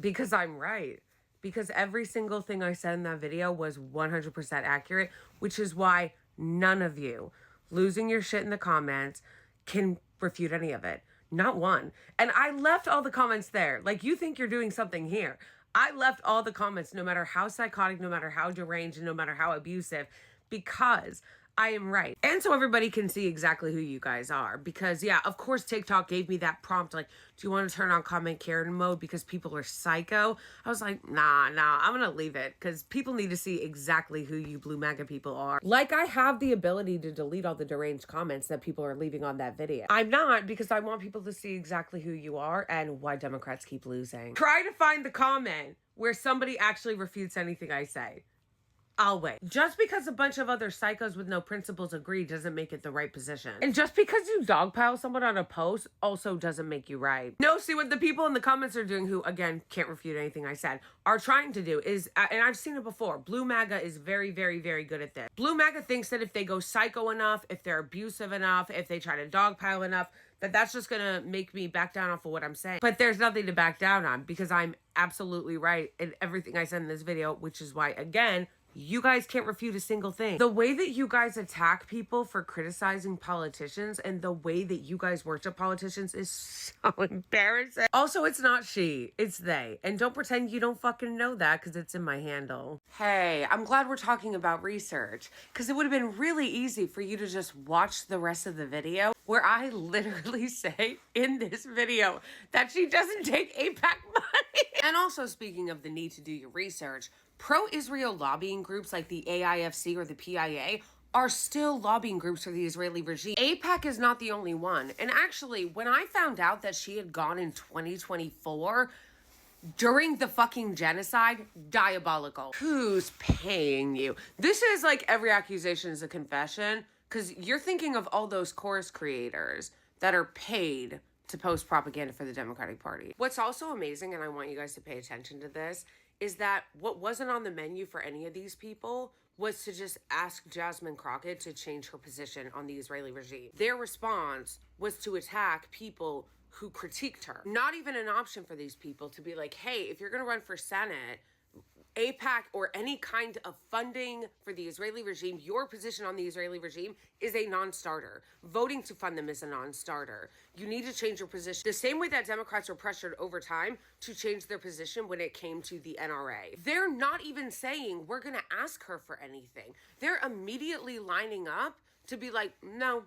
Because I'm right. Because every single thing I said in that video was 100% accurate, which is why none of you losing your shit in the comments can refute any of it. Not one. And I left all the comments there. Like, you think you're doing something here. I left all the comments, no matter how psychotic, no matter how deranged, and no matter how abusive, because I am right. And so everybody can see exactly who you guys are. Because, yeah, of course, TikTok gave me that prompt, like, do you want to turn on comment Karen mode because people are psycho? I was like, nah, I'm going to leave it because people need to see exactly who you Blue MAGA people are. Like, I have the ability to delete all the deranged comments that people are leaving on that video. I'm not, because I want people to see exactly who you are and why Democrats keep losing. Try to find the comment where somebody actually refutes anything I say. I'll wait. Just because a bunch of other psychos with no principles agree doesn't make it the right position. And just because you dogpile someone on a post also doesn't make you right. No, see what the people in the comments are doing, who, again, can't refute anything I said, are trying to do is, and I've seen it before, Blue MAGA is very, very, very good at this. Blue MAGA thinks that if they go psycho enough, if they're abusive enough, if they try to dogpile enough, that's just gonna make me back down off of what I'm saying. But there's nothing to back down on, because I'm absolutely right in everything I said in this video, which is why, again, you guys can't refute a single thing. The way that you guys attack people for criticizing politicians and the way that you guys worship politicians is so embarrassing. Also, it's not she, it's they. And don't pretend you don't fucking know that, because it's in my handle. Hey, I'm glad we're talking about research, because it would have been really easy for you to just watch the rest of the video, where I literally say in this video that she doesn't take AIPAC money. And also, speaking of the need to do your research, pro-Israel lobbying groups like the AIFC or the PIA are still lobbying groups for the Israeli regime. AIPAC is not the only one. And actually, when I found out that she had gone in 2024, during the fucking genocide, diabolical. Who's paying you? This is like every accusation is a confession, because you're thinking of all those course creators that are paid to post propaganda for the Democratic Party. What's also amazing, and I want you guys to pay attention to this, is that what wasn't on the menu for any of these people was to just ask Jasmine Crockett to change her position on the Israeli regime. Their response was to attack people who critiqued her. Not even an option for these people to be like, hey, if you're gonna run for Senate, AIPAC or any kind of funding for the Israeli regime, your position on the Israeli regime is a non-starter. Voting to fund them is a non-starter. You need to change your position. The same way that Democrats were pressured over time to change their position when it came to the NRA. They're not even saying we're gonna ask her for anything. They're immediately lining up to be like, no,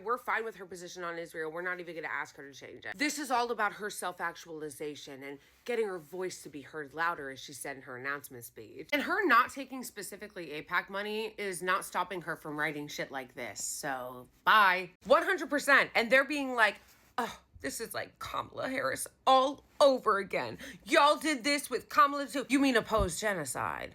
we're fine with her position on Israel. We're not even going to ask her to change it. This is all about her self-actualization and getting her voice to be heard louder, as she said in her announcement speech. And her not taking specifically AIPAC money is not stopping her from writing shit like this. So, bye. 100%. And they're being like, oh, this is like Kamala Harris all over again. Y'all did this with Kamala too. You mean oppose genocide?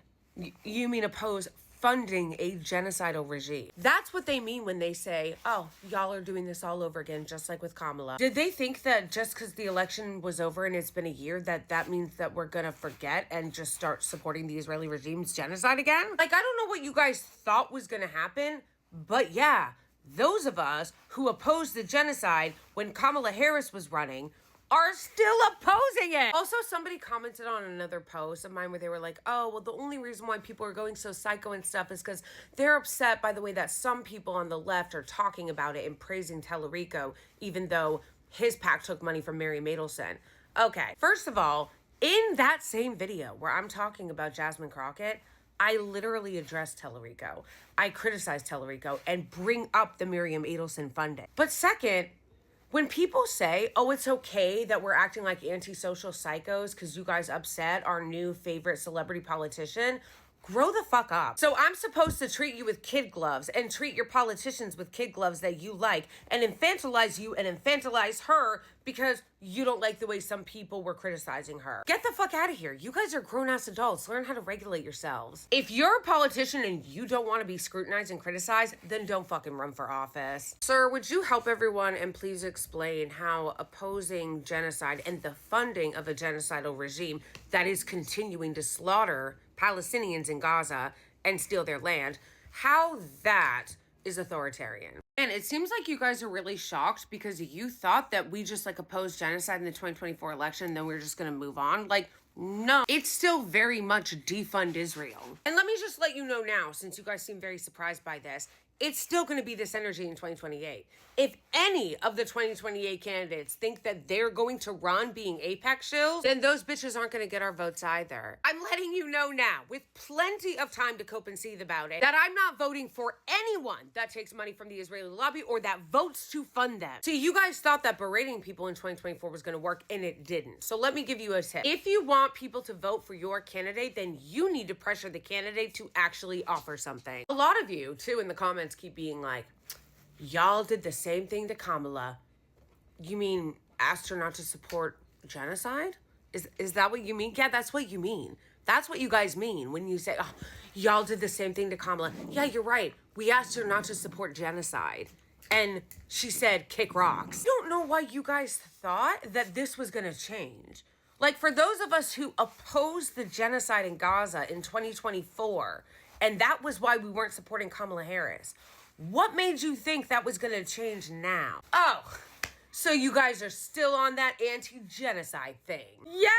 You mean oppose funding a genocidal regime? That's what they mean when they say, oh, y'all are doing this all over again, just like with Kamala. Did they think that just because the election was over and it's been a year, that means that we're gonna forget and just start supporting the Israeli regime's genocide again? Like, I don't know what you guys thought was gonna happen, but yeah, those of us who opposed the genocide when Kamala Harris was running are still opposing it. Also, somebody commented on another post of mine where they were like, oh, well, the only reason why people are going so psycho and stuff is because they're upset by the way that some people on the left are talking about it and praising Tellerico, even though his PAC took money from Mary Matelson. Okay, first of all, in that same video where I'm talking about Jasmine Crockett, I literally address Tellerico. I criticize Tellerico and bring up the Miriam Adelson funding. But second, when people say, oh, it's okay that we're acting like antisocial psychos because you guys upset our new favorite celebrity politician, grow the fuck up. So I'm supposed to treat you with kid gloves and treat your politicians with kid gloves that you like and infantilize you and infantilize her because you don't like the way some people were criticizing her. Get the fuck out of here. You guys are grown-ass adults. Learn how to regulate yourselves. If you're a politician and you don't want to be scrutinized and criticized, then don't fucking run for office. Sir, would you help everyone and please explain how opposing genocide and the funding of a genocidal regime that is continuing to slaughter Palestinians in Gaza and steal their land, how that is authoritarian. And it seems like you guys are really shocked because you thought that we just like opposed genocide in the 2024 election and then we are just going to move on. Like, no, it's still very much defund Israel. And let me just let you know now, since you guys seem very surprised by this, it's still going to be this energy in 2028. If any of the 2028 candidates think that they're going to run being Apex shills, then those bitches aren't going to get our votes either. I'm letting you know now, with plenty of time to cope and seethe about it, that I'm not voting for anyone that takes money from the Israeli lobby or that votes to fund them. See, you guys thought that berating people in 2024 was going to work, and it didn't. So let me give you a tip. If you want people to vote for your candidate, then you need to pressure the candidate to actually offer something. A lot of you, too, in the comments keep being like, y'all did the same thing to Kamala. You mean asked her not to support genocide? Is that what you mean? Yeah, that's what you mean. That's what you guys mean when you say, oh, y'all did the same thing to Kamala. Yeah, you're right. We asked her not to support genocide. And she said, kick rocks. I don't know why you guys thought that this was going to change. Like, for those of us who opposed the genocide in Gaza in 2024, and that was why we weren't supporting Kamala Harris, what made you think that was going to change now? Oh, so you guys are still on that anti-genocide thing. Yeah,